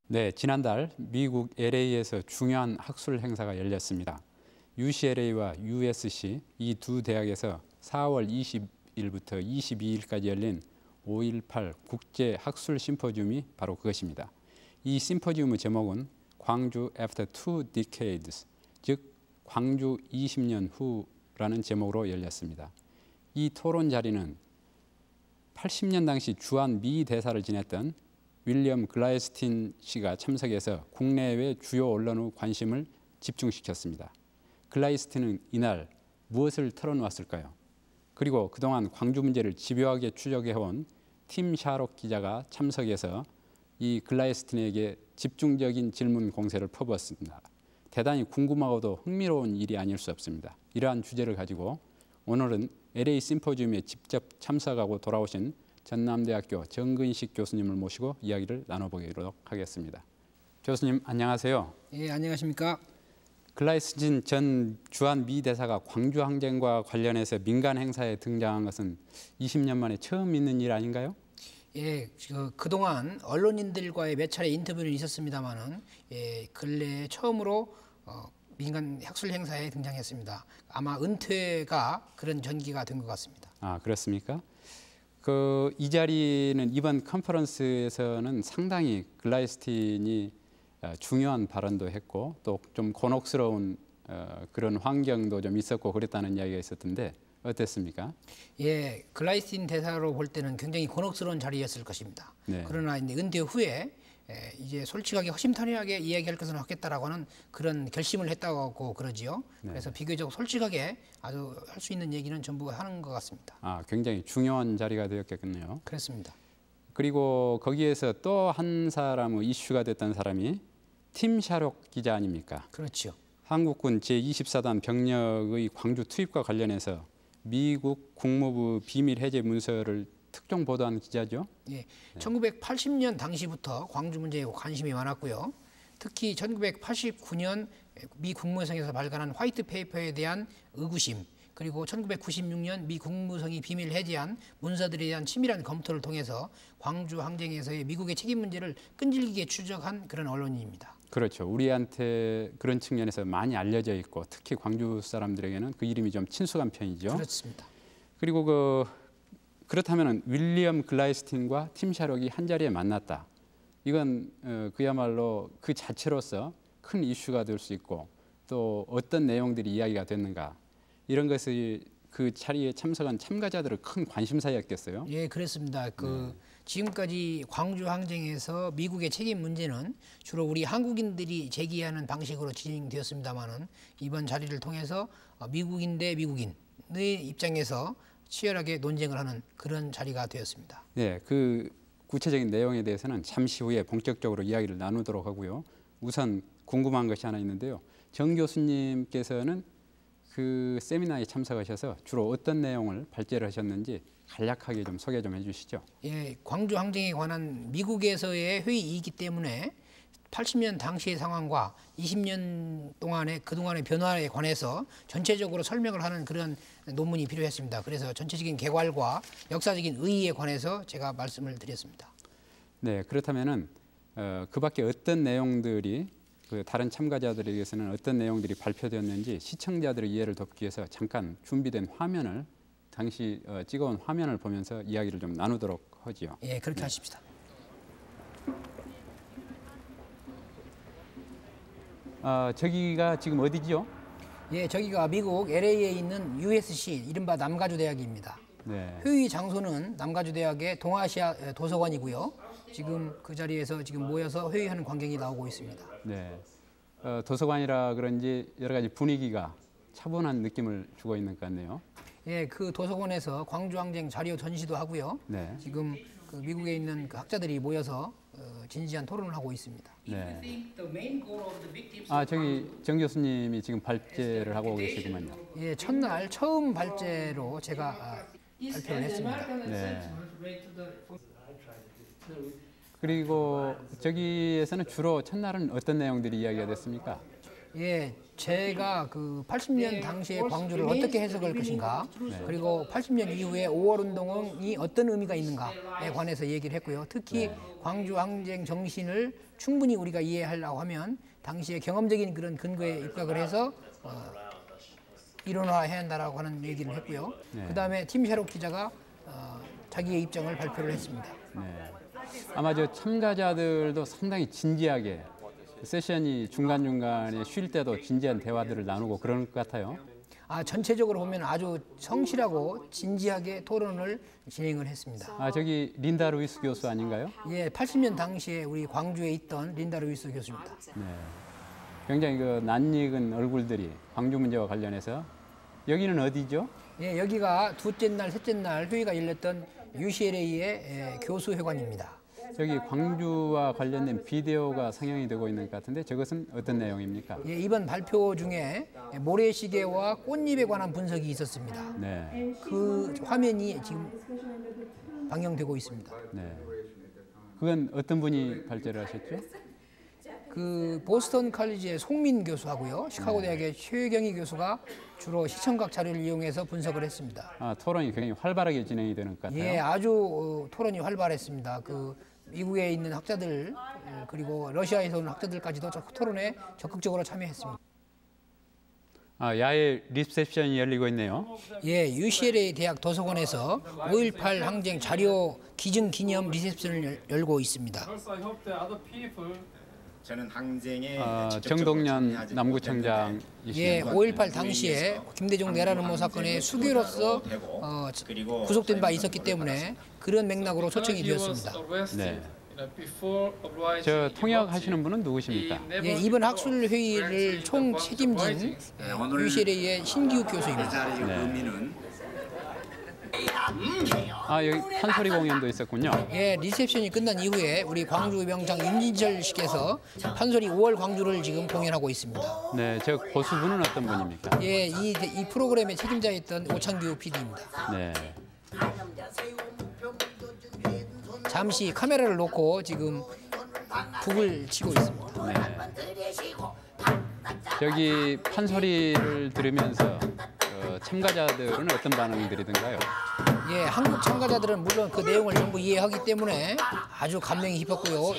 네, 지난달 미국 LA에서 중요한 학술 행사가 열렸습니다. UCLA와 USC 이 두 대학에서 4월 20일부터 22일까지 열린 5.18 국제 학술 심포지움이 바로 그것입니다. 이 심포지움의 제목은 광주 After Two Decades, 즉 광주 20년 후라는 제목으로 열렸습니다. 이 토론 자리는 80년 당시 주한 미 대사를 지냈던 윌리엄 글라이스틴 씨가 참석해서 국내외 주요 언론의 관심을 집중시켰습니다. 글라이스틴은 이날 무엇을 털어놓았을까요? 그리고 그동안 광주 문제를 집요하게 추적해온 팀 샤록 기자가 참석해서 이 글라이스틴에게 집중적인 질문 공세를 퍼부었습니다. 대단히 궁금하고도 흥미로운 일이 아닐 수 없습니다. 이러한 주제를 가지고 오늘은 LA 심포지움에 직접 참석하고 돌아오신 전남대학교 정근식 교수님을 모시고 이야기를 나눠보도록 하겠습니다. 교수님 안녕하세요. 예, 안녕하십니까. 글라이스틴 전 주한 미 대사가 광주 항쟁과 관련해서 민간 행사에 등장한 것은 20년 만에 처음 있는 일 아닌가요? 예, 그동안 언론인들과의 몇 차례 인터뷰는 있었습니다만은 근래 처음으로 민간 학술 행사에 등장했습니다. 아마 은퇴가 그런 전기가 된 것 같습니다. 아, 그렇습니까? 이 자리는 이번 컨퍼런스에서는 상당히 글라이스틴이 중요한 발언도 했고 또 좀 곤혹스러운 그런 환경도 좀 있었고 그랬다는 이야기가 있었던데 어땠습니까? 예, 글라이스틴 대사로 볼 때는 굉장히 곤혹스러운 자리였을 것입니다. 네. 그러나 이제 은퇴 후에 이제 솔직하게 허심탄회하게 이야기할 것은 하겠다라고 하는 그런 결심을 했다고 그러지요. 네. 그래서 비교적 솔직하게 아주 할 수 있는 얘기는 전부 하는 것 같습니다. 아, 굉장히 중요한 자리가 되었겠군요. 그렇습니다. 그리고 거기에서 또 한 사람의 이슈가 됐던 사람이 팀 샤록 기자 아닙니까? 그렇죠. 한국군 제24단 병력의 광주 투입과 관련해서 미국 국무부 비밀 해제 문서를 특종 보도한 기자죠. 예, 1980년 당시부터 광주 문제에 관심이 많았고요. 특히 1989년 미 국무성에서 발간한 화이트 페이퍼에 대한 의구심, 그리고 1996년 미 국무성이 비밀 해제한 문서들에 대한 치밀한 검토를 통해서 광주 항쟁에서의 미국의 책임 문제를 끈질기게 추적한 그런 언론인입니다. 그렇죠. 우리한테 그런 측면에서 많이 알려져 있고 특히 광주 사람들에게는 그 이름이 좀 친숙한 편이죠. 그렇습니다. 그리고 그렇다면 윌리엄 글라이스틴과 팀 샤록이 한 자리에 만났다. 이건 그야말로 그 자체로서 큰 이슈가 될 수 있고 또 어떤 내용들이 이야기가 됐는가 이런 것이 그 자리에 참석한 참가자들의 큰 관심사였겠어요. 예, 그렇습니다. 지금까지 광주 항쟁에서 미국의 책임 문제는 주로 우리 한국인들이 제기하는 방식으로 진행되었습니다만은 이번 자리를 통해서 미국인 대 미국인의 입장에서 치열하게 논쟁을 하는 그런 자리가 되었습니다. 네, 그 구체적인 내용에 대해서는 잠시 후에 본격적으로 이야기를 나누도록 하고요. 우선 궁금한 것이 하나 있는데요. 정 교수님께서는 그 세미나에 참석하셔서 주로 어떤 내용을 발제를 하셨는지 간략하게 좀 소개 좀 해주시죠. 예, 광주 항쟁에 관한 미국에서의 회의이기 때문에 80년 당시의 상황과 20년 동안의 그동안의 변화에 관해서 전체적으로 설명을 하는 그런 논문이 필요했습니다. 그래서 전체적인 개괄과 역사적인 의의에 관해서 제가 말씀을 드렸습니다. 네, 그렇다면은 그 밖에 어떤 내용들이 그 다른 참가자들에게서는 어떤 내용들이 발표되었는지 시청자들의 이해를 돕기 위해서 잠깐 준비된 화면을 당시 찍어온 화면을 보면서 이야기를 좀 나누도록 하지요. 예, 그렇게 하십시다. 저기가 지금 어디죠? 예, 저기가 미국 LA에 있는 USC 이른바 남가주대학입니다. 네. 회의 장소는 남가주대학의 동아시아 도서관이고요. 지금 그 자리에서 지금 모여서 회의하는 광경이 나오고 있습니다. 네. 도서관이라 그런지 여러 가지 분위기가 차분한 느낌을 주고 있는 것 같네요. 예, 그 도서관에서 광주 항쟁 자료 전시도 하고요. 네. 지금 그 미국에 있는 그 학자들이 모여서 진지한 토론을 하고 있습니다. 네. 저기 정 교수님이 지금 발제를 하고 계시구만요. 예, 첫날 처음 발제로 제가 발표를 했습니다. 네. 그리고 저기에서는 주로 첫날은 어떤 내용들이 이야기가 됐습니까? 예, 제가 그 80년 당시의 광주를 어떻게 해석할 것인가, 그리고 80년 이후에 5월 운동이 어떤 의미가 있는가에 관해서 얘기를 했고요. 특히 광주 항쟁 정신을 충분히 우리가 이해하려고 하면 당시의 경험적인 그런 근거에 입각을 해서 이론화해야 한다라고 하는 얘기를 했고요. 그다음에 팀 샤록 기자가 자기의 입장을 발표를 했습니다. 네. 아마 저 참가자들도 상당히 진지하게 세션이 중간중간에 쉴 때도 진지한 대화들을 나누고 그런 것 같아요. 전체적으로 보면 아주 성실하고 진지하게 토론을 진행을 했습니다. 저기 린다 루이스 교수 아닌가요? 예, 80년 당시에 우리 광주에 있던 린다 루이스 교수입니다. 네. 굉장히 그 낯익은 얼굴들이 광주 문제와 관련해서 여기는 어디죠? 예, 여기가 둘째 날, 셋째 날 회의가 열렸던 UCLA의 교수회관입니다. 여기 광주와 관련된 비디오가 상영이 되고 있는 것 같은데 저것은 어떤 내용입니까? 예, 이번 발표 중에 모래시계와 꽃잎에 관한 분석이 있었습니다. 네. 그 화면이 지금 방영되고 있습니다. 네. 그건 어떤 분이 발제를 하셨죠? 그 보스턴 칼리지의 송민 교수하고요, 시카고 대학의 최경희 교수가 주로 시청각 자료를 이용해서 분석을 했습니다. 토론이 굉장히 활발하게 진행이 되는 것 같아요. 예, 아주 토론이 활발했습니다. 그 미국에 있는 학자들 그리고 러시아에서 온 학자들까지도 토론에 적극적으로 참여했습니다. 야외 리셉션이 열리고 있네요. 예, UCLA 대학 도서관에서 5.18 항쟁 자료 기증 기념 리셉션을 열고 있습니다. 저는 항쟁에 정동년 남구청장이시네요. 예, 5.18 당시에 김대중 내란음모 사건의 수괴로서 구속된 바 있었기 때문에 그런 맥락으로 초청이 되었습니다. 네. 저 통역하시는 분은 누구십니까? 예, 이번 학술 회의를 총 책임진 UCLA의 신기욱 교수입니다. 네. 여기 판소리 공연도 있었군요. 예, 리셉션이 끝난 이후에 우리 광주 명장 임진철씨께서 판소리 5월 광주를 지금 공연하고 있습니다. 네, 저 고수분은 어떤 분입니까? 예, 이 프로그램의 책임자였던 오창규 PD입니다. 네. 잠시 카메라를 놓고 지금 북을 치고 있습니다. 네. 저기 판소리를 들으면서 참가자들은 어떤 반응이 들이던가요? 예, 한국 참가자들은 물론 그 내용을 전부 이해하기 때문에 아주 감명이 깊었고요.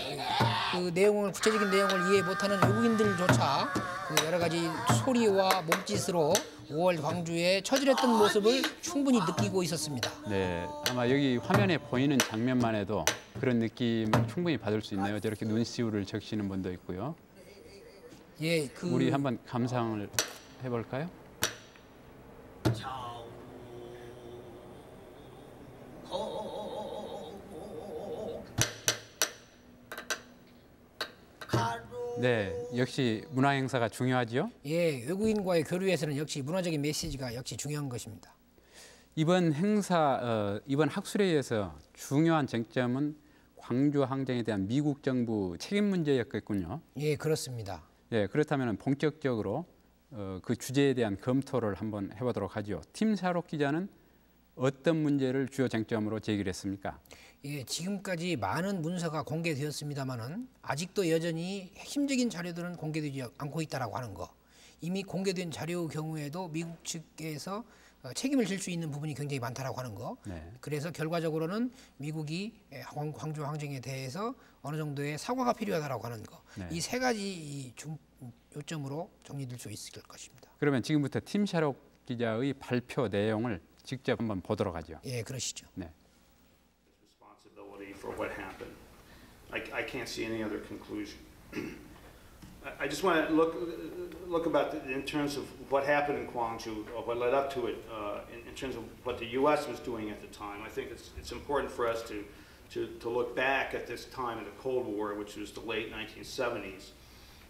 그 내용을 구체적인 내용을 이해 못하는 외국인들조차 그 여러 가지 소리와 몸짓으로 5월 광주에 처절했던 모습을 충분히 느끼고 있었습니다. 네, 아마 여기 화면에 보이는 장면만 해도 그런 느낌을 충분히 받을 수 있네요. 저렇게 눈시울을 적시는 분도 있고요. 예, 우리 한번 감상을 해볼까요? 네, 역시 문화 행사가 중요하죠. 예, 외국인과의 교류에서는 역시 문화적인 메시지가 역시 중요한 것입니다. 이번 행사, 이번 학술회의에서 중요한 쟁점은 광주 항쟁에 대한 미국 정부 책임 문제였겠군요. 예, 그렇습니다. 예, 그렇다면 본격적으로 그 주제에 대한 검토를 한번 해보도록 하죠. 팀 샤록 기자는 어떤 문제를 주요 쟁점으로 제기를 했습니까? 예, 지금까지 많은 문서가 공개되었습니다만은 아직도 여전히 핵심적인 자료들은 공개되지 않고 있다라고 하는 거. 이미 공개된 자료의 경우에도 미국 측에서 책임을 질 수 있는 부분이 굉장히 많다라고 하는 거. 네. 그래서 결과적으로는 미국이 광주 항쟁에 대해서 어느 정도의 사과가 필요하다라고 하는 거. 네. 이 세 가지 요점으로 정리될 수 있을 것입니다. 그러면 지금부터 팀 샤록 기자의 발표 내용을 직접 한번 보도록 하죠. 예, 그러시죠. 네. Responsibility for what happened. I can't see any other conclusion. I just want to look about in terms of what happened in Gwangju, or what led up to it, in terms of what the U.S. was doing at the time. I think it's important for us to look back at this time in the Cold War, which was the late 1970s.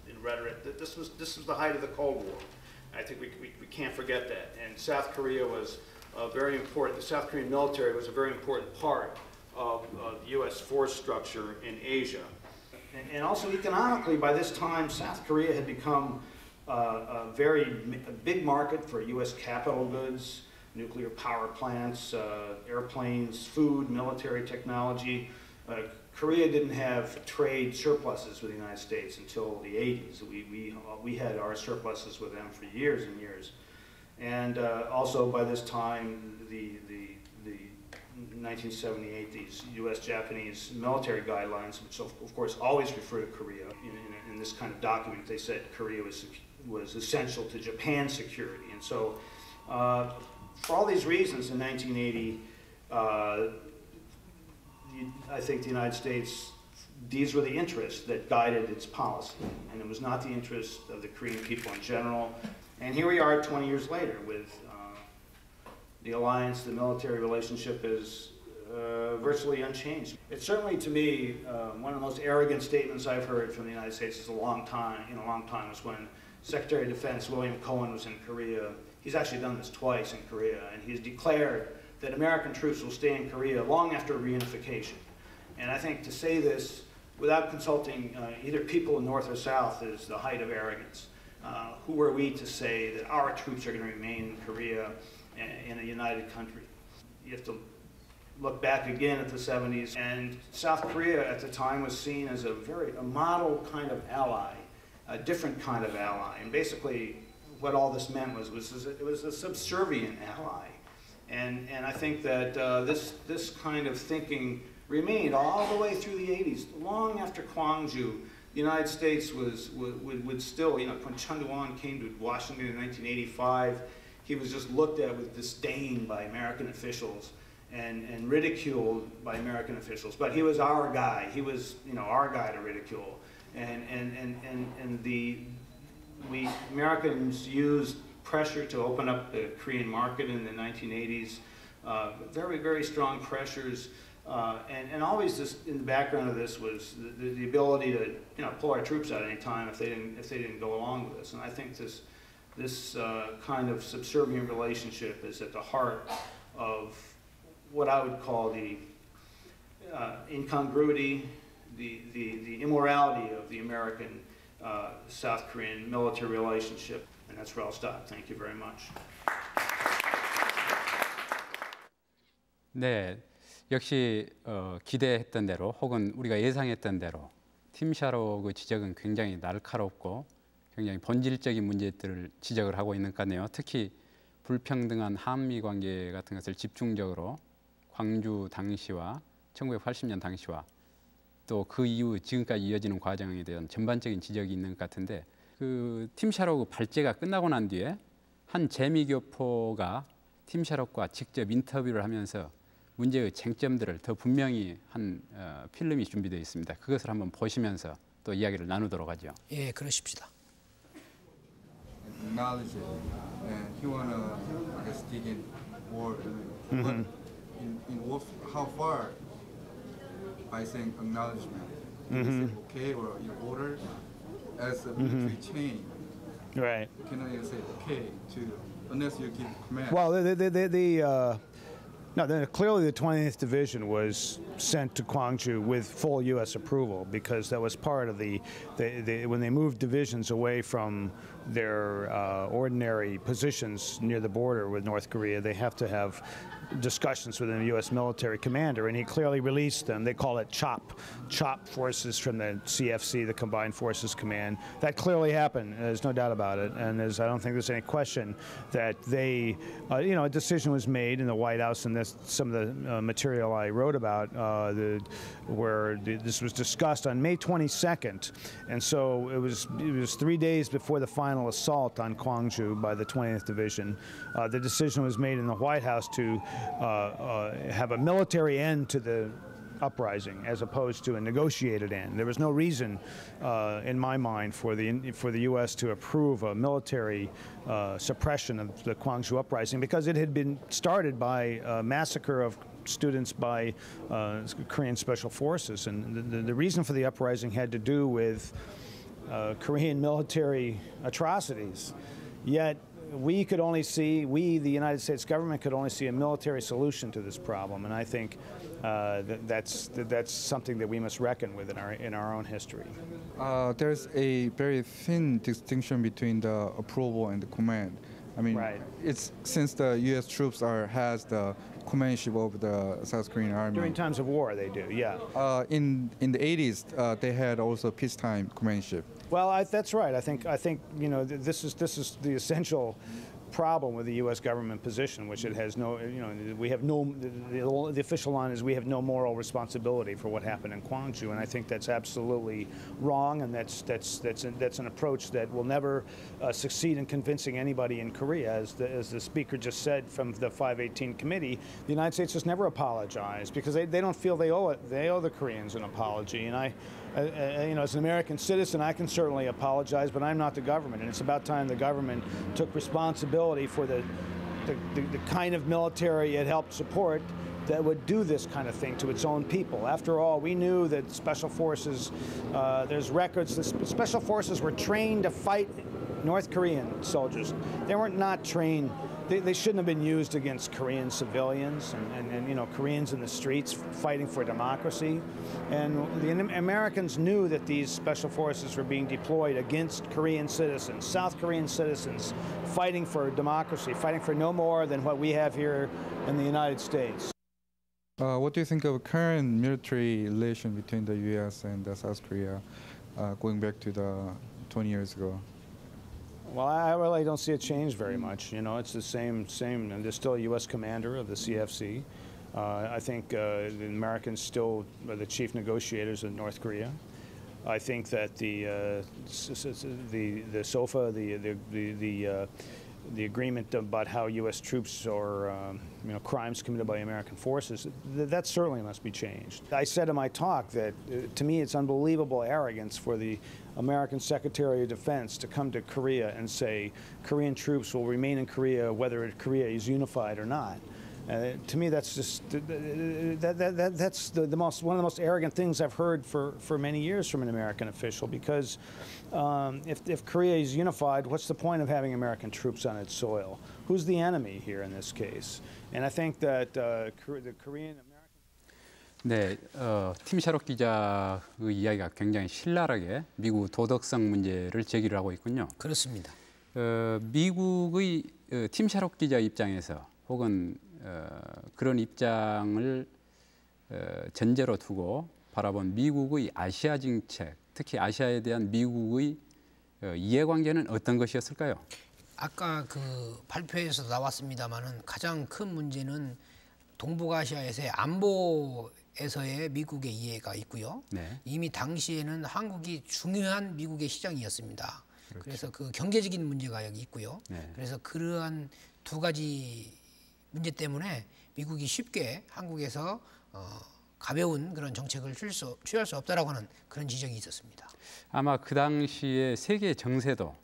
In rhetoric, this was the height of the Cold War. I think we can't forget that. And South Korea was very important. The South Korean military was a very important part of the U.S. force structure in Asia. And also economically, by this time, South Korea had become a big market for U.S. capital goods, nuclear power plants, airplanes, food, military technology, Korea didn't have trade surpluses with the United States until the 80s. We had our surpluses with them for years and years. And also by this time, the 1978, these U.S.-Japanese military guidelines, which of course always refer to Korea. In this kind of document, they said Korea was essential to Japan's security. And so for all these reasons in 1980, I think the United States, these were the interests that guided its policy, and it was not the interest of the Korean people in general. And here we are 20 years later with the alliance, the military relationship is virtually unchanged. It's certainly, to me, one of the most arrogant statements I've heard from the United States in a long time was when Secretary of Defense William Cohen was in Korea. He's actually done this twice in Korea, and he's declared that American troops will stay in Korea long after reunification. And I think to say this without consulting either people in North or South is the height of arrogance. Who are we to say that our troops are going to remain in Korea in a united country? You have to look back again at the 70s, and South Korea at the time was seen as a model kind of ally, a different kind of ally. And basically what all this meant was it was a subservient ally. And I think that this kind of thinking remained all the way through the 80s. Long after Gwangju, the United States would still, when Chun Doo-hwan came to Washington in 1985, he was just looked at with disdain by American officials and ridiculed by American officials. But he was our guy. He was, our guy to ridicule. And we Americans used pressure to open up the Korean market in the 1980s, very, very strong pressures. And always this, in the background of this was the ability to pull our troops out at any time if they didn't go along with us. And I think this kind of subservient relationship is at the heart of what I would call the incongruity, the immorality of the American South Korean military relationship. And that's where I'll stop. Thank you very much. 네, 역시 기대했던 대로 혹은 우리가 예상했던 대로 팀 샤록의 지적은 굉장히 날카롭고 굉장히 본질적인 문제들을 지적을 하고 있는 것 같네요. 특히 불평등한 한미 관계 같은 것을 집중적으로 광주 당시와 1980년 당시와 또 그 이후 지금까지 이어지는 과정에 대한 전반적인 지적이 있는 것 같은데 그 팀 샤록 발제가 끝나고 난 뒤에 한 재미교포가 팀 샤록과 직접 인터뷰를 하면서 문제의 쟁점들을 더 분명히 한 필름이 준비되어 있습니다. 그것을 한번 보시면서 또 이야기를 나누도록 하죠. 예, 그러십시다. Acknowledge it, and he wanna, I guess, dig in more. But in how far by saying acknowledgement, is it okay or in order as a military chain? Right. Can I say okay to unless you give command? Well, clearly the 20th Division was sent to Gwangju with full U.S. approval because that was part of when they moved divisions away from their ordinary positions near the border with North Korea, they have to have discussions with the U.S. military commander, and he clearly released them. They call it CHOP forces from the CFC, the Combined Forces Command. That clearly happened. There's no doubt about it, and I don't think there's any question that they, a decision was made in the White House, and some of the material I wrote about, this was discussed on May 22nd, and so it was 3 days before the final assault on Gwangju by the 20th Division. The decision was made in the White House to have a military end to the uprising as opposed to a negotiated end. There was no reason, in my mind, for the U.S. to approve a military suppression of the Gwangju uprising because it had been started by a massacre of students by Korean Special Forces, and the reason for the uprising had to do with Korean military atrocities. Yet we could only see, the United States government could only see a military solution to this problem, and I think that's something that we must reckon with in our own history. There's a very thin distinction between the approval and the command. I mean, Right. it's since the U.S. troops has the commandership of the South Korean army. During times of war, they do, yeah. In the 80s, they had also peacetime commandership. Well, that's right. I think you know this is the essential problem with the U.S. government position, which it has no, you know, we have no, the official line is we have no moral responsibility for what happened in Gwangju, and I think that's absolutely wrong, and that's an approach that will never succeed in convincing anybody in Korea. As the speaker just said from the 518 committee, the United States has never apologized because they don't feel they owe it. They owe the Koreans an apology, and you know, as an American citizen, I can certainly apologize, but I'm not the government, and it's about time the government took responsibility for the kind of military it helped support that would do this kind of thing to its own people. After all, we knew that special forces, there's records, the special forces were trained to fight North Korean soldiers. They were not trained. They shouldn't have been used against Korean civilians and you know, Koreans in the streets fighting for democracy. And the Americans knew that these special forces were being deployed against Korean citizens, South Korean citizens, fighting for democracy, fighting for no more than what we have here in the United States. What do you think of current military relation between the U.S. and South Korea, going back to the 20 years ago? Well, I really don't see it change very much. You know, it's the same, and there's still a U.S. commander of the CFC. I think the Americans still are the chief negotiators in North Korea. I think that the SOFA, the agreement about how U.S. troops or you know, crimes committed by American forces, that certainly must be changed. I said in my talk that to me it's unbelievable arrogance for the American Secretary of Defense to come to Korea and say Korean troops will remain in Korea whether Korea is unified or not. To me, that's just that's one of the most arrogant things I've heard for many years from an American official. Because if Korea is unified, what's the point of having American troops on its soil? Who's the enemy here in this case? And I think that the Korean American. 네, 팀 샤롯 기자의 이야기가 굉장히 신랄하게 미국 도덕성 문제를 제기를 하고 있군요. 그렇습니다. 미국의 팀 샤롯 기자 입장에서 혹은 그런 입장을 전제로 두고 바라본 미국의 아시아 정책, 특히 아시아에 대한 미국의 이해관계는 어떤 것이었을까요? 아까 그 발표에서 나왔습니다마는 가장 큰 문제는 동북아시아에서의 안보에서의 미국의 이해가 있고요. 네. 이미 당시에는 한국이 중요한 미국의 시장이었습니다. 그렇죠. 그래서 그 경제적인 문제가 여기 있고요. 네. 그래서 그러한 두 가지 문제 때문에 미국이 쉽게 한국에서 가벼운 그런 정책을 취할 수 없다라고 하는 그런 지적이 있었습니다. 아마 그 당시에 세계 정세도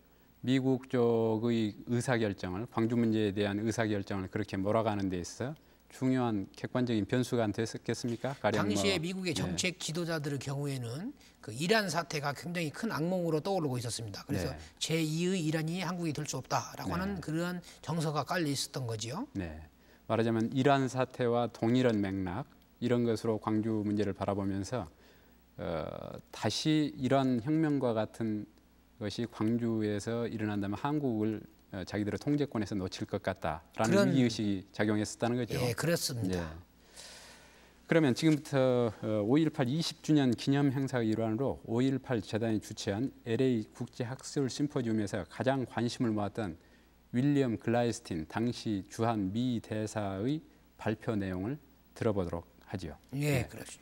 미국 쪽의 의사결정을, 광주 문제에 대한 의사결정을 그렇게 몰아가는 데 있어서 중요한 객관적인 변수가 안 됐겠습니까? 당시에 미국의 정책 지도자들의 경우에는 그 이란 사태가 굉장히 큰 악몽으로 떠오르고 있었습니다. 그래서 네. 제2의 이란이 한국이 될 수 없다라고 네. 하는 그러한 정서가 깔려 있었던 거지요. 네. 말하자면 이란 사태와 동일한 맥락 이런 것으로 광주 문제를 바라보면서 다시 이런 혁명과 같은 것이 광주에서 일어난다면 한국을 자기들의 통제권에서 놓칠 것 같다라는 위기의식이 작용했었다는 거죠. 네, 그렇습니다. 네. 그러면 지금부터 5.18 20주년 기념 행사의 일환으로 5.18 재단이 주최한 LA 국제학술 심포지움에서 가장 관심을 모았던 윌리엄 글라이스틴 당시 주한 미 대사의 발표 내용을 들어보도록 하지요. 예, 네. 그렇죠.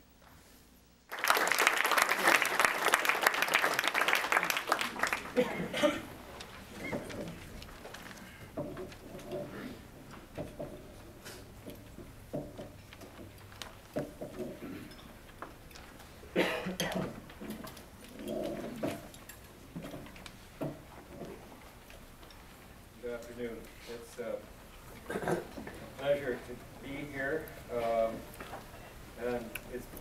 Good afternoon. It's a pleasure to be here, and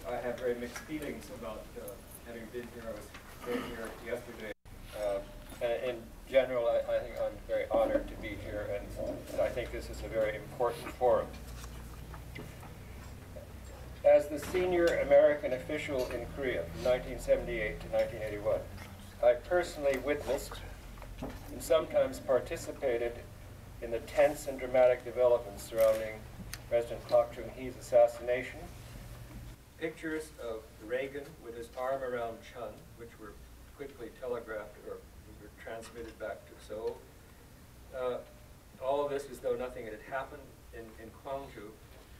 I have very mixed feelings about having been here. I was here yesterday. In general, I think I'm very honored to be here, and I think this is a very important forum. As the senior American official in Korea from 1978 to 1981, I personally witnessed and sometimes participated in the tense and dramatic developments surrounding President Park Chung-hee's assassination. Pictures of Reagan with his arm around Chun, which were quickly telegraphed or were transmitted back to Seoul. All of this, as though nothing had happened in Gwangju,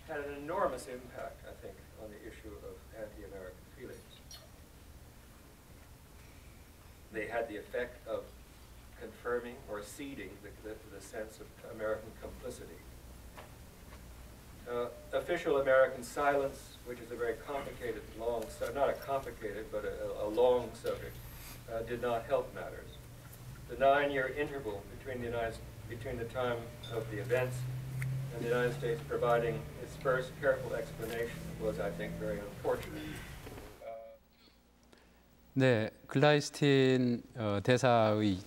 had an enormous impact, I think, on the issue of anti-American feelings. They had the effect of confirming or seeding the sense of American complicity. Official American silence, which is a very complicated, long, not a complicated, but a long subject, did not help matters. The 9-year interval between the time of the events and the United States providing its first careful explanation was, I think, very unfortunate. 네, 글라이스틴 대사의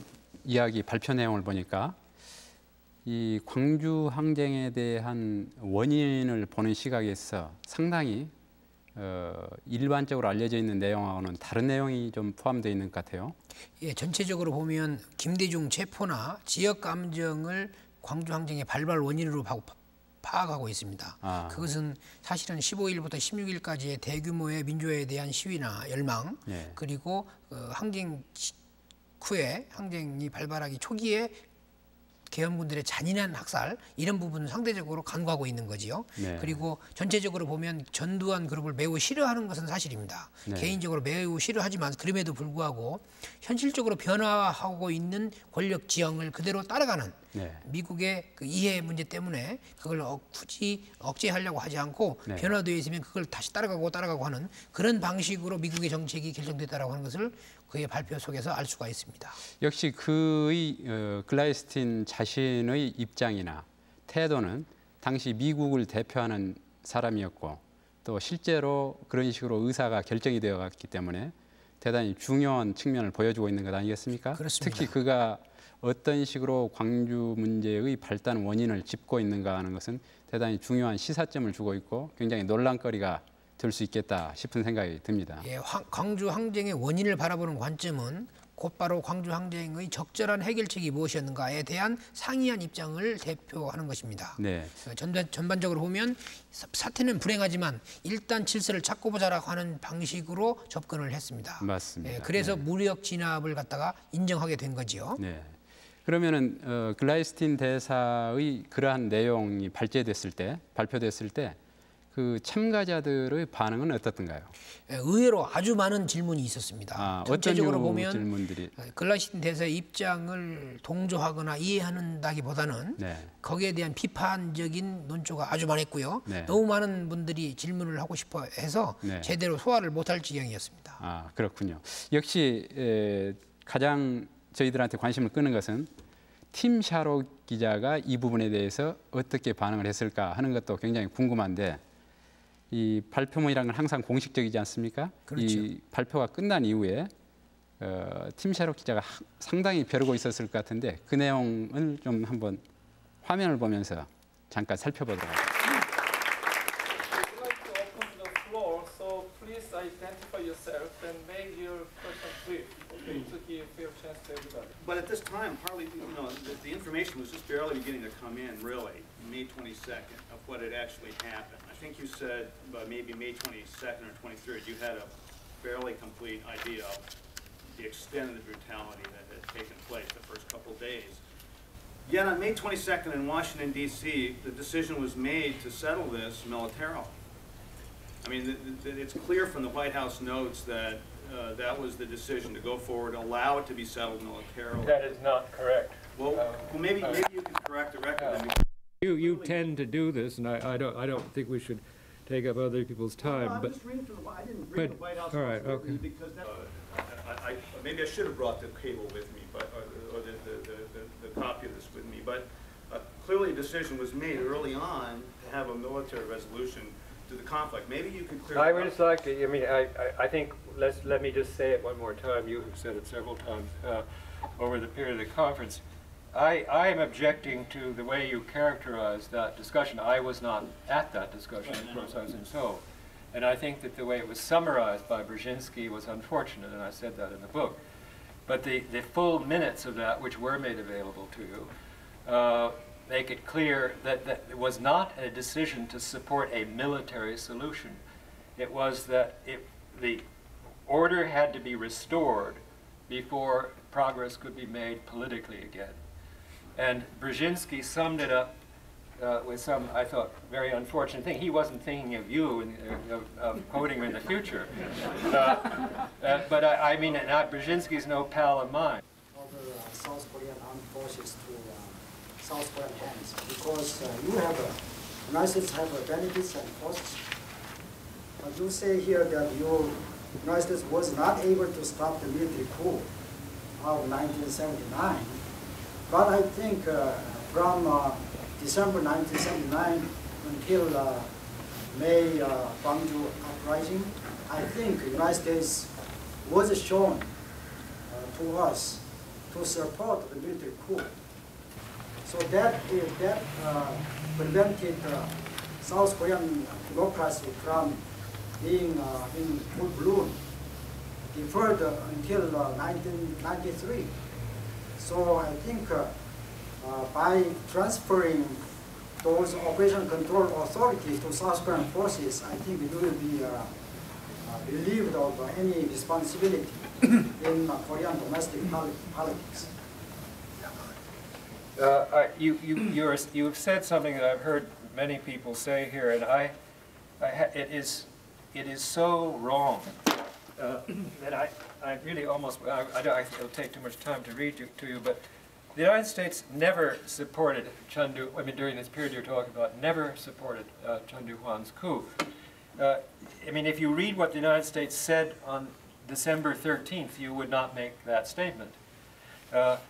이야기 발표 내용을 보니까 이 광주 항쟁에 대한 원인을 보는 시각에서 상당히 일반적으로 알려져 있는 내용하고는 다른 내용이 좀 포함되어 있는 것 같아요. 예, 전체적으로 보면 김대중 체포나 지역 감정을 광주 항쟁의 발발 원인으로 파악하고 있습니다. 그것은 사실은 15일부터 16일까지의 대규모의 민주화에 대한 시위나 열망, 예. 그리고 항쟁 후에 항쟁이 발발하기 초기에 계엄군들의 잔인한 학살 이런 부분은 상대적으로 간과하고 있는 거지요. 네. 그리고 전체적으로 보면 전두환 그룹을 매우 싫어하는 것은 사실입니다. 네. 개인적으로 매우 싫어하지만 그럼에도 불구하고 현실적으로 변화하고 있는 권력 지형을 그대로 따라가는 네. 미국의 그 이해 문제 때문에 그걸 굳이 억제하려고 하지 않고 네. 변화되어 있으면 그걸 다시 따라가고 하는 그런 방식으로 미국의 정책이 결정됐다라고 하는 것을 그의 발표 속에서 알 수가 있습니다. 역시 그의 글라이스틴 자신의 입장이나 태도는 당시 미국을 대표하는 사람이었고 또 실제로 그런 식으로 의사가 결정이 되어갔기 때문에 대단히 중요한 측면을 보여주고 있는 것 아니겠습니까? 그렇습니다. 특히 그가 어떤 식으로 광주 문제의 발단 원인을 짚고 있는가 하는 것은 대단히 중요한 시사점을 주고 있고 굉장히 논란거리가 될 수 있겠다 싶은 생각이 듭니다. 예, 광주 항쟁의 원인을 바라보는 관점은 곧바로 광주 항쟁의 적절한 해결책이 무엇이었는가에 대한 상이한 입장을 대표하는 것입니다. 네. 전반적으로 보면 사태는 불행하지만 일단 질서를 찾고 보자라고 하는 방식으로 접근을 했습니다. 맞습니다. 예, 그래서 네. 무력 진압을 갖다가 인정하게 된 거지요. 네. 그러면은 글라이스틴 대사의 그러한 내용이 발표됐을 때 그 참가자들의 반응은 어떻던가요? 의외로 아주 많은 질문이 있었습니다. 전체적으로 보면 질문들이 글라이스틴 대사의 입장을 동조하거나 이해한다기보다는 네. 거기에 대한 비판적인 논조가 아주 많았고요. 네. 너무 많은 분들이 질문을 하고 싶어 해서 네. 제대로 소화를 못할 지경이었습니다. 아, 그렇군요. 역시 가장 저희들한테 관심을 끄는 것은 팀 샤롯 기자가 이 부분에 대해서 어떻게 반응을 했을까 하는 것도 굉장히 궁금한데 이 발표문이라는 건 항상 공식적이지 않습니까? 그렇죠. 이 발표가 끝난 이후에 팀 샤롯 기자가 상당히 벼르고 있었을 것 같은데 그 내용을 좀 한번 화면을 보면서 잠깐 살펴보도록 하겠습니다. But at this time, partly, the information was just barely beginning to come in, really, May 22nd, of what had actually happened. I think you said maybe May 22nd or 23rd, you had a fairly complete idea of the extent of the brutality that had taken place the first couple of days. Yet on May 22nd in Washington, D.C., the decision was made to settle this militarily. I mean, it's clear from the White House notes that that was the decision to go forward, allow it to be settled militarily. That is not correct. Well, maybe you can correct the record. You tend to do this, and I don't think we should take up other people's time. No, but I'm just reading from I didn't read the White House. All right, okay. Because maybe I should have brought the cable with me, but or the copy of this with me. But clearly, a decision was made early on to have a military resolution to the conflict. Maybe you could clear. I would just like to. I mean, I think let me just say it one more time. You have said it several times over the period of the conference. I am objecting to the way you characterize that discussion. I was not at that discussion, of course. I was in Seoul, and I think that the way it was summarized by Brzezinski was unfortunate, and I said that in the book. But the full minutes of that, which were made available to you, make it clear that it was not a decision to support a military solution. It was that the order had to be restored before progress could be made politically again. And Brzezinski summed it up with some, I thought, very unfortunate thing. He wasn't thinking of you and of quoting him in the future. But I mean, Brzezinski's no pal of mine. Of the South Korean armed forces to South Korean hands, because United States have benefits and costs. But you say here that United States was not able to stop the military coup of 1979. But I think from December 1979 until May Gwangju uprising, I think the United States was shown to us to support the military coup. So that prevented South Korean democracy from being in full bloom, deferred until 1993. So I think by transferring those operation control authority to South Korean forces, I think it will be relieved of any responsibility in Korean domestic politics. You've said something that I've heard many people say here, and it is so wrong that I really almost, it'll take too much time to read to you, but the United States never supported Chun Doo, I mean during this period you're talking about, never supported Chun Doo-hwan's coup. I mean, if you read what the United States said on December 13th, you would not make that statement. The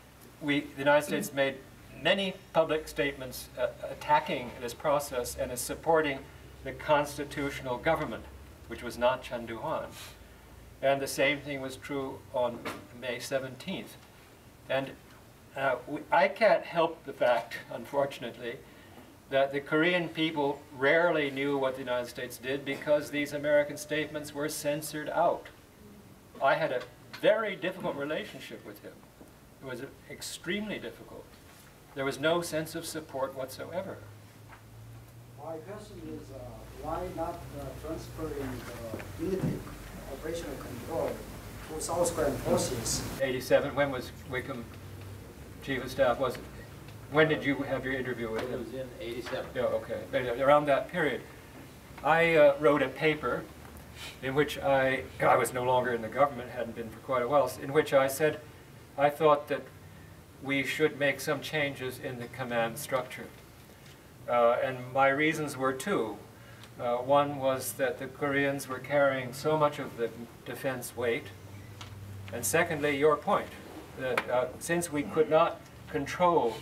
United States made many public statements attacking this process and is supporting the constitutional government, which was not Chun Doo-hwan. And the same thing was true on May 17th. And I can't help the fact, unfortunately, that the Korean people rarely knew what the United States did because these American statements were censored out. I had a very difficult relationship with him. It was extremely difficult. There was no sense of support whatsoever. My question is, why not transferring the military operational control to South Korean forces? 87, when was Wickham Chief of Staff? When did you have your interview with him? It was in 87. Yeah, okay. Around that period. I wrote a paper in which I was no longer in the government, hadn't been for quite a while, in which I said I thought that we should make some changes in the command structure. And my reasons were two. One was that the Koreans were carrying so much of the defense weight. And secondly, your point, that since we could not control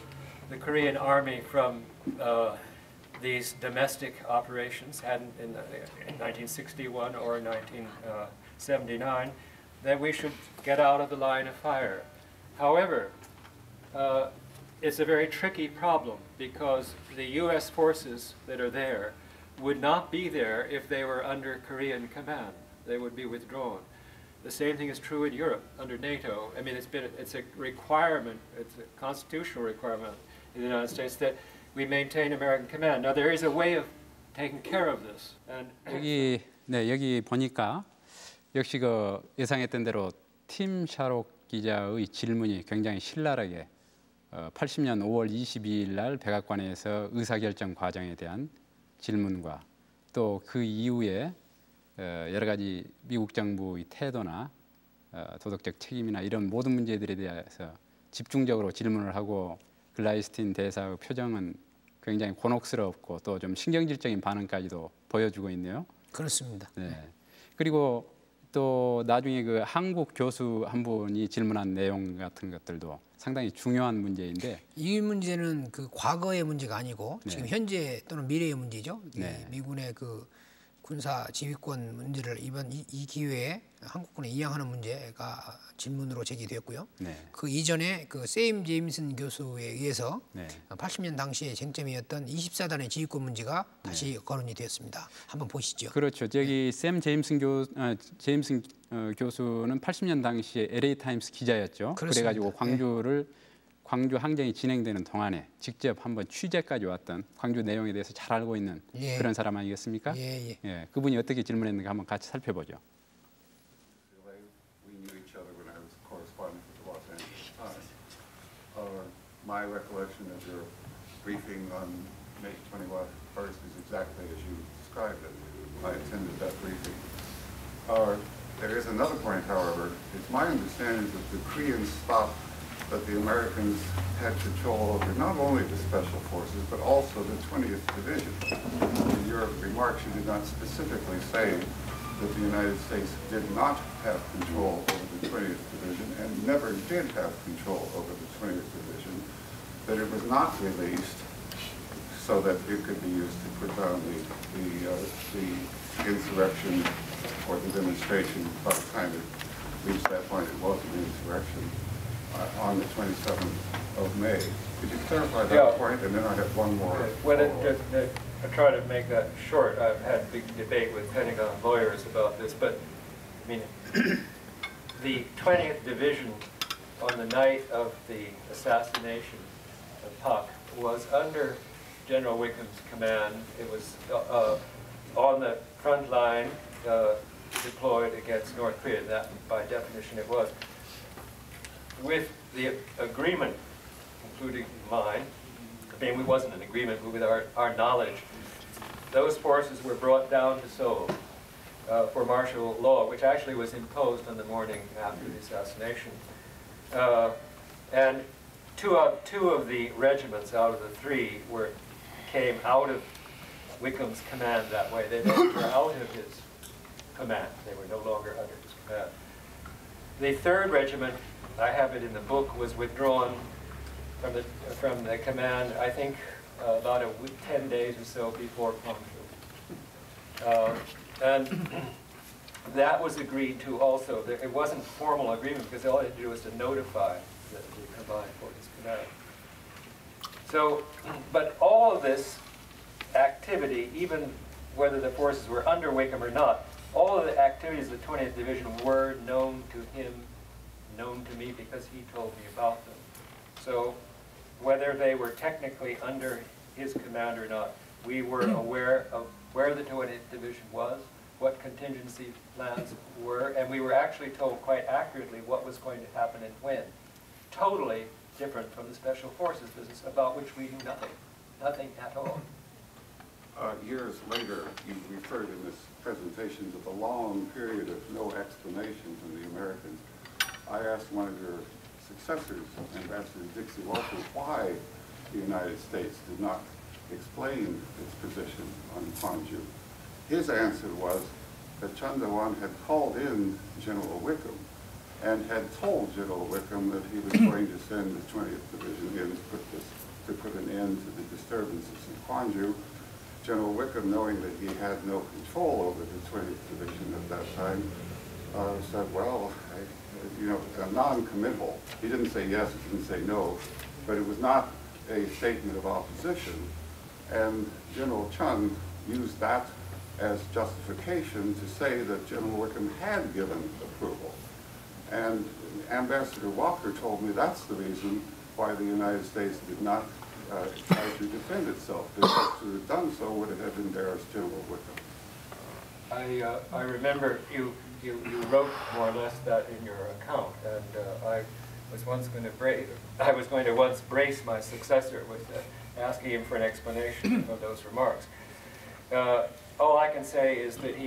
the Korean army from these domestic operations, hadn't in 1961 or 1979, that we should get out of the line of fire. However, it's a very tricky problem because the U.S. forces that are there would not be there if they were under Korean command. They would be withdrawn. The same thing is true in Europe under NATO. I mean, it's a requirement, it's a constitutional requirement in the United States that we maintain American command. Now, there is a way of taking care of this. And 여기 보니까 역시 그 예상했던 대로 팀 샤록 기자의 질문이 굉장히 신랄하게 80년 5월 22일 날 백악관에서 의사결정 과정에 대한 질문과 또 그 이후에 여러 가지 미국 정부의 태도나 도덕적 책임이나 이런 모든 문제들에 대해서 집중적으로 질문을 하고 글라이스틴 대사의 표정은 굉장히 곤혹스럽고 또 좀 신경질적인 반응까지도 보여주고 있네요. 그렇습니다. 네. 그리고 또 나중에 그 한국 교수 한 분이 질문한 내용 같은 것들도 상당히 중요한 문제인데 이 문제는 그 과거의 문제가 아니고 지금 현재 또는 미래의 문제죠. 네. 미군의 그 군사 지휘권 문제를 이번 이 기회에 한국군에 이양하는 문제가 질문으로 제기되었고요. 네. 그 이전에 그 샘 제임슨 교수에 의해서 네. 80년 당시에 쟁점이었던 24단의 지휘권 문제가 다시 거론이 되었습니다. 한번 보시죠. 그렇죠. 저기 샘 제임슨 교수는 80년 당시에 LA 타임스 기자였죠. 그렇습니다. 그래가지고 광주를 광주 항쟁이 진행되는 동안에 직접 한번 취재까지 왔던 광주 내용에 대해서 잘 알고 있는 예. 그런 사람 아니겠습니까? 예, 예. 그분이 어떻게 질문했는가 한번 같이 살펴보죠. We knew each other when I was correspondent with the Los Angeles Times. My recollection of your briefing on May 21st is exactly as you described it. I attended that briefing. There is another point, however. It's my understanding that the Koreans thought that the Americans had control over not only the Special Forces, but also the 20th Division. In your remarks, you did not specifically say that the United States did not have control over the 20th Division and never did have control over the 20th Division, that it was not released so that it could be used to put down the insurrection or the demonstration. By the time it reached that point, it was an insurrection on the 27th of May. Could you clarify that point? And then I have one more. Well, I try to make that short. I've had a big debate with Pentagon lawyers about this, but I mean, the 20th Division on the night of the assassination of Pak was under General Wickham's command. It was on the front line, deployed against North Korea. That, by definition, it was. With the agreement, including mine, I mean, it wasn't an agreement, but with our knowledge, those forces were brought down to Seoul for martial law, which actually was imposed on the morning after the assassination. And two of the regiments out of the three came out of Wickham's command that way. They were out of his command. They were no longer under his command. The 3rd Regiment, I have it in the book, was withdrawn from the command, I think, about 10 days or so before Kwangju. And that was agreed to also. It wasn't formal agreement because all they had to do was to notify the combined forces command. So, but all of this activity, even whether the forces were under Wickham or not, all of the activities of the 20th Division were known to him, known to me, because he told me about them. So whether they were technically under his command or not, we were aware of where the 20th Division was, what contingency plans were, and we were actually told quite accurately what was going to happen and when. Totally different from the Special Forces business, about which we knew nothing, nothing at all. Years later, you referred in this presentation to the long period of no explanation from the Americans. I asked one of your successors, Ambassador Dixie Walker, why the United States did not explain its position on Kwangju. His answer was that Chun Do-hwan had called in General Wickham and had told General Wickham that he was going to send the 20th Division in to put an end to the disturbances in Kwangju. General Wickham, knowing that he had no control over the 20th Division at that time, said, well, non-committal. He didn't say yes, he didn't say no, but it was not a statement of opposition. And General Chun used that as justification to say that General Wickham had given approval. And Ambassador Walker told me that's the reason why the United States did not try to defend itself, because to have done so would have embarrassed General Wickham. I remember you wrote more or less that in your account, and I was going to once brace my successor with asking him for an explanation of those remarks. All I can say is that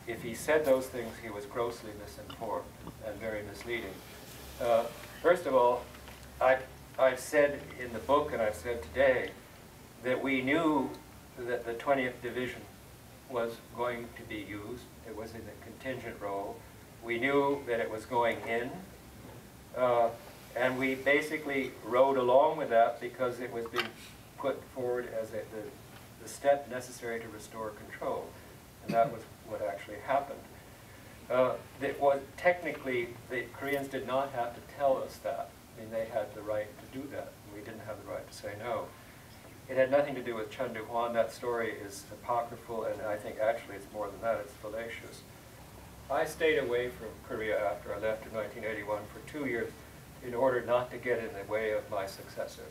if he said those things, he was grossly misinformed and very misleading. First of all, I've said in the book, and I've said today, that we knew that the 20th Division was going to be used. It was in a contingent role. We knew that it was going in, and we basically rode along with that because it was being put forward as the step necessary to restore control, and that was what actually happened. Technically, the Koreans did not have to tell us that. I mean, they had the right to do that. We didn't have the right to say no. It had nothing to do with Chun Do-hwan. That story is apocryphal, and I think actually it's more than that. It's fallacious. I stayed away from Korea after I left in 1981 for 2 years in order not to get in the way of my successor.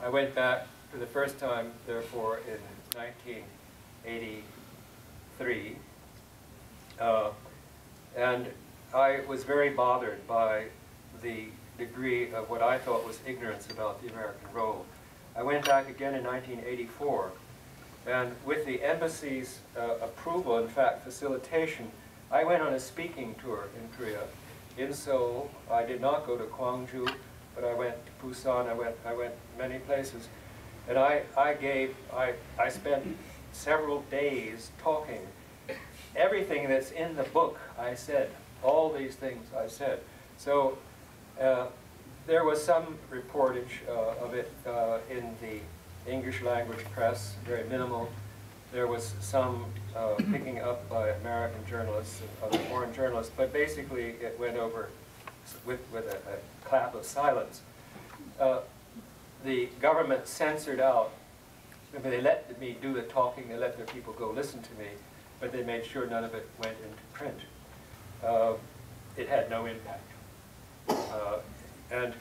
I went back for the first time, therefore, in 1983, and I was very bothered by the degree of what I thought was ignorance about the American role. I went back again in 1984, and with the embassy's approval, in fact, facilitation, I went on a speaking tour in Korea. In Seoul, I did not go to Gwangju, but I went to Busan, I went many places. And I spent several days talking. Everything that's in the book, I said. All these things I said. So there was some reportage of it in the English language press, very minimal. There was some picking up by American journalists and other foreign journalists, but basically it went over with a clap of silence. The government censored out. I mean, they let me do the talking, they let their people go listen to me, but they made sure none of it went into print. It had no impact. And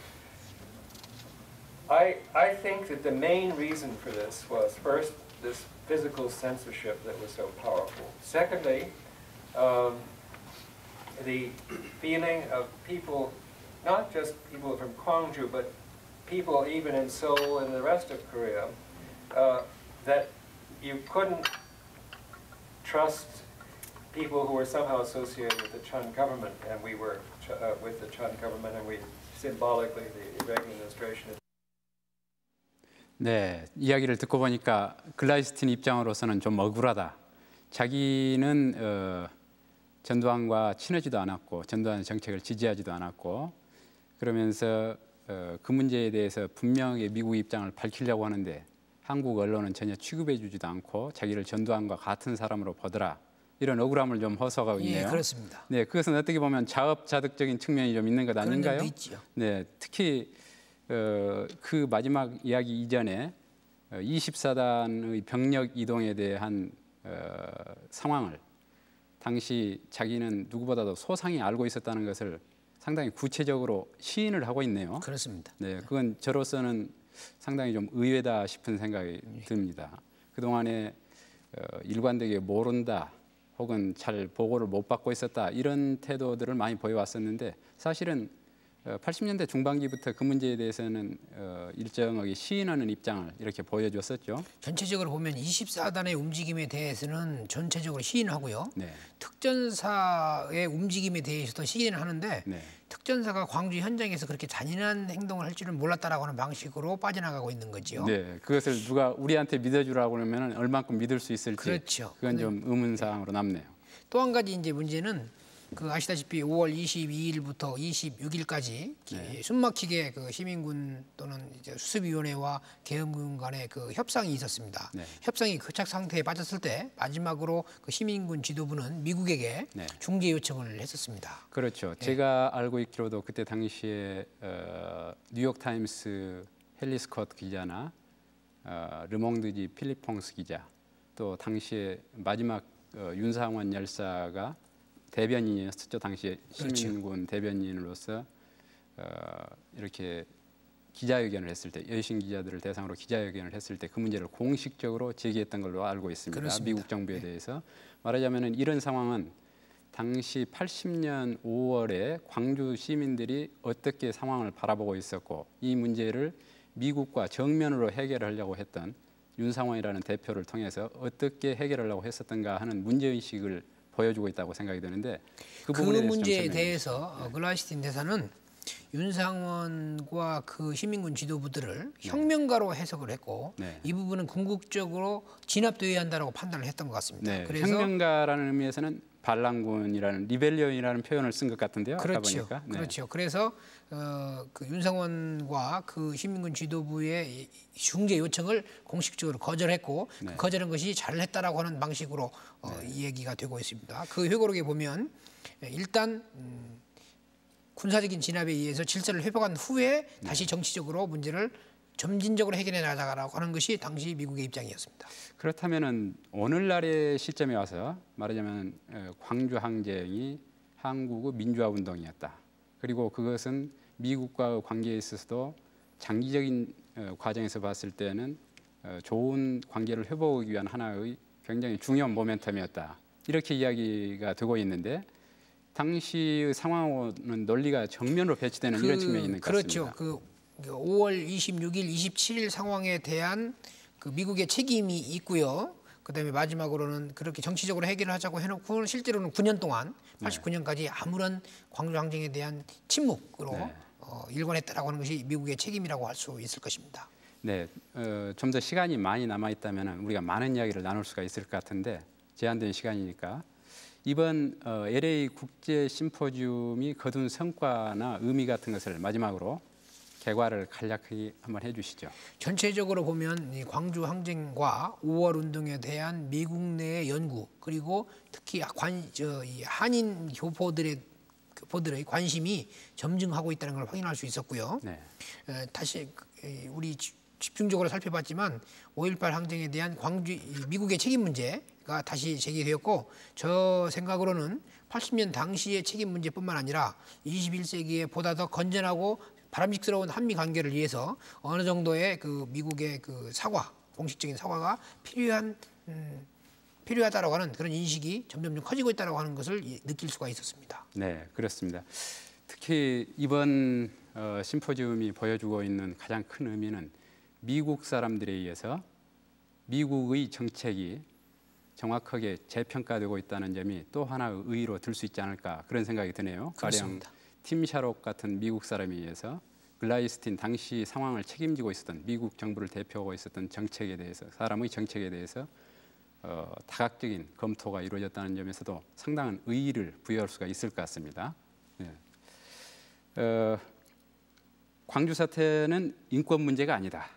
I think that the main reason for this was, first, this physical censorship that was so powerful. Secondly, the feeling of people, not just people from Gwangju, but people even in Seoul and the rest of Korea, that you couldn't trust people who were somehow associated with the Chun government, and we were with the Chun government, and we symbolically, the Reagan administration. 네, 이야기를 듣고 보니까 글라이스틴 입장으로서는 좀 억울하다. 자기는 전두환과 친하지도 않았고 전두환 정책을 지지하지도 않았고 그러면서 그 문제에 대해서 분명하게 미국 입장을 밝히려고 하는데 한국 언론은 전혀 취급해주지도 않고 자기를 전두환과 같은 사람으로 보더라. 이런 억울함을 좀 호소하고 있네요. 예, 그렇습니다. 네, 그것은 어떻게 보면 자업자득적인 측면이 좀 있는 것 아닌가요? 그런 점도 있죠. 네, 특히 그 마지막 이야기 이전에 24단의 병력 이동에 대한 상황을 당시 자기는 누구보다도 소상히 알고 있었다는 것을 상당히 구체적으로 시인을 하고 있네요. 그렇습니다. 네, 그건 저로서는 상당히 좀 의외다 싶은 생각이 듭니다. 그동안에 일관되게 모른다 혹은 잘 보고를 못 받고 있었다 이런 태도들을 많이 보여왔었는데 사실은 80년대 중반기부터 그 문제에 대해서는 일정하게 시인하는 입장을 이렇게 보여줬었죠. 전체적으로 보면 24단의 움직임에 대해서는 전체적으로 시인하고요. 네. 특전사의 움직임에 대해서도 시인을 하는데 네. 특전사가 광주 현장에서 그렇게 잔인한 행동을 할 줄은 몰랐다라고 하는 방식으로 빠져나가고 있는 거죠. 네, 그것을 누가 우리한테 믿어주라고 그러면 얼만큼 믿을 수 있을지 그렇죠. 그건 좀 의문사항으로 남네요. 또 한 가지 이제 문제는 그 아시다시피 5월 22일부터 26일까지 숨막히게 그 시민군 또는 이제 수습위원회와 계엄군 간의 그 협상이 있었습니다. 네. 협상이 교착 상태에 빠졌을 때 마지막으로 그 시민군 지도부는 미국에게 네. 중재 요청을 했었습니다. 그렇죠. 제가 알고 있기로도 그때 당시에 뉴욕 타임스 헨리 스콧 기자나 르몽드지 필리퐁스 기자 또 당시에 마지막 윤상원 열사가 대변인이었었죠. 당시에 시민군 대변인으로서 이렇게 기자회견을 했을 때 여신 기자들을 대상으로 기자회견을 했을 때 그 문제를 공식적으로 제기했던 걸로 알고 있습니다. 그렇습니다. 미국 정부에 대해서 말하자면 이런 상황은 당시 80년 5월에 광주 시민들이 어떻게 상황을 바라보고 있었고 이 문제를 미국과 정면으로 해결하려고 했던 윤상원이라는 대표를 통해서 어떻게 해결하려고 했었던가 하는 문제의식을 보여주고 있다고 생각이 드는데 그 문제에 대해서 글라이스틴 대사는 윤상원과 그 시민군 지도부들을 혁명가로 해석을 했고 이 부분은 궁극적으로 진압되어야 한다고 판단을 했던 것 같습니다. 네, 그래서 혁명가라는 의미에서는 반란군이라는 리벨리언이라는 표현을 쓴 것 같은데요. 그렇죠. 아까 보니까. 네. 그렇죠. 그래서 그 윤상원과 그 시민군 지도부의 중재 요청을 공식적으로 거절했고 그 거절한 것이 잘했다라고 하는 방식으로 이 얘기가 되고 있습니다. 그 회고록에 보면 일단 군사적인 진압에 의해서 질서를 회복한 후에 다시 정치적으로 문제를 점진적으로 해결해 나가라고 하는 것이 당시 미국의 입장이었습니다. 그렇다면은 오늘날의 시점에 와서 말하자면 광주 항쟁이 한국의 민주화 운동이었다. 그리고 그것은 미국과의 관계에 있어서도 장기적인 과정에서 봤을 때는 좋은 관계를 회복하기 위한 하나의 굉장히 중요한 모멘텀이었다. 이렇게 이야기가 되고 있는데 당시의 상황은 논리가 정면으로 배치되는 이런 측면이 있는 것 그렇죠. 같습니다. 그 5월 26일, 27일 상황에 대한 그 미국의 책임이 있고요. 그다음에 마지막으로는 그렇게 정치적으로 해결을 하자고 해놓고 실제로는 9년 동안 89년까지 아무런 광주 항쟁에 대한 침묵으로 네. 일관했다라고 하는 것이 미국의 책임이라고 할 수 있을 것입니다. 네, 좀 더 시간이 많이 남아 있다면 우리가 많은 이야기를 나눌 수가 있을 것 같은데 제한된 시간이니까 이번 LA 국제 심포지움이 거둔 성과나 의미 같은 것을 마지막으로 개괄을 간략하게 한번 해주시죠. 전체적으로 보면 이 광주 항쟁과 5월 운동에 대한 미국 내의 연구 그리고 특히 이 한인 교포들의 관심이 점증하고 있다는 걸 확인할 수 있었고요. 네. 다시 우리 집중적으로 살펴봤지만 5.18 항쟁에 대한 미국의 책임 문제가 다시 제기되었고 저 생각으로는 80년 당시의 책임 문제뿐만 아니라 21세기에 보다 더 건전하고 바람직스러운 한미 관계를 위해서 어느 정도의 그 미국의 그 공식적인 사과가 필요하다라고 하는 그런 인식이 점점 커지고 있다라고 하는 것을 느낄 수가 있었습니다. 네, 그렇습니다. 특히 이번 심포지움이 보여주고 있는 가장 큰 의미는 미국 사람들에 의해서 미국의 정책이 정확하게 재평가되고 있다는 점이 또 하나의 의의로 들 수 있지 않을까 그런 생각이 드네요. 그렇습니다. 가령 팀 샤록 같은 미국 사람에 의해서 글라이스틴 당시 상황을 책임지고 있었던 미국 정부를 대표하고 있었던 사람의 정책에 대해서 다각적인 검토가 이루어졌다는 점에서도 상당한 의의를 부여할 수가 있을 것 같습니다. 네. 광주 사태는 인권 문제가 아니다.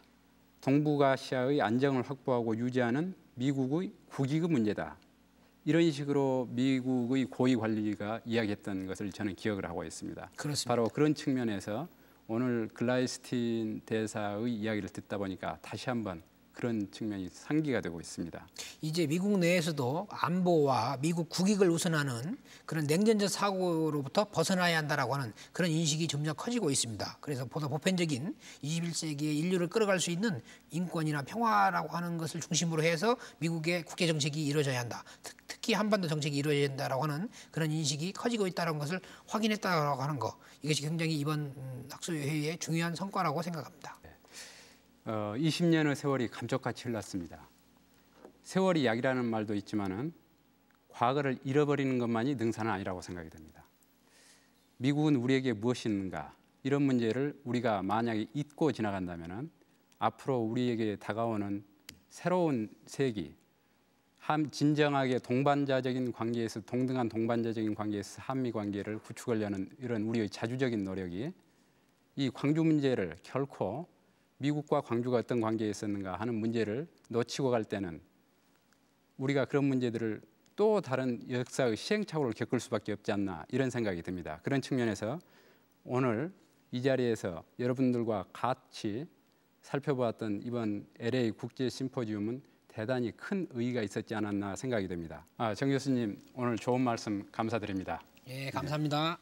동북아시아의 안정을 확보하고 유지하는 미국의 국익의 문제다. 이런 식으로 미국의 고위 관리가 이야기했던 것을 저는 기억을 하고 있습니다. 그렇습니다. 바로 그런 측면에서 오늘 글라이스틴 대사의 이야기를 듣다 보니까 다시 한번 그런 측면이 상기가 되고 있습니다. 이제 미국 내에서도 안보와 미국 국익을 우선하는 그런 냉전적 사고로부터 벗어나야 한다라고 하는 그런 인식이 점점 커지고 있습니다. 그래서 보다 보편적인 21세기의 인류를 끌어갈 수 있는 인권이나 평화라고 하는 것을 중심으로 해서 미국의 국제 정책이 이루어져야 한다. 특히 한반도 정책이 이루어져야 한다라고 하는 그런 인식이 커지고 있다는 것을 확인했다라고 하는 것. 이것이 굉장히 이번 학술회의의 중요한 성과라고 생각합니다. 20년의 세월이 감쪽같이 흘렀습니다. 세월이 약이라는 말도 있지만은 과거를 잃어버리는 것만이 능사는 아니라고 생각이 됩니다. 미국은 우리에게 무엇이 있는가 이런 문제를 우리가 만약에 잊고 지나간다면은 앞으로 우리에게 다가오는 새로운 세기, 진정하게 동반자적인 관계에서 동등한 동반자적인 관계에서 한미 관계를 구축하려는 이런 우리의 자주적인 노력이 이 광주 문제를 결코 미국과 광주가 어떤 관계에 있었는가 하는 문제를 놓치고 갈 때는 우리가 그런 문제들을 또 다른 역사의 시행착오를 겪을 수밖에 없지 않나 이런 생각이 듭니다. 그런 측면에서 오늘 이 자리에서 여러분들과 같이 살펴보았던 이번 LA 국제 심포지움은 대단히 큰 의의가 있었지 않았나 생각이 됩니다. 정 교수님 오늘 좋은 말씀 감사드립니다. 예, 감사합니다.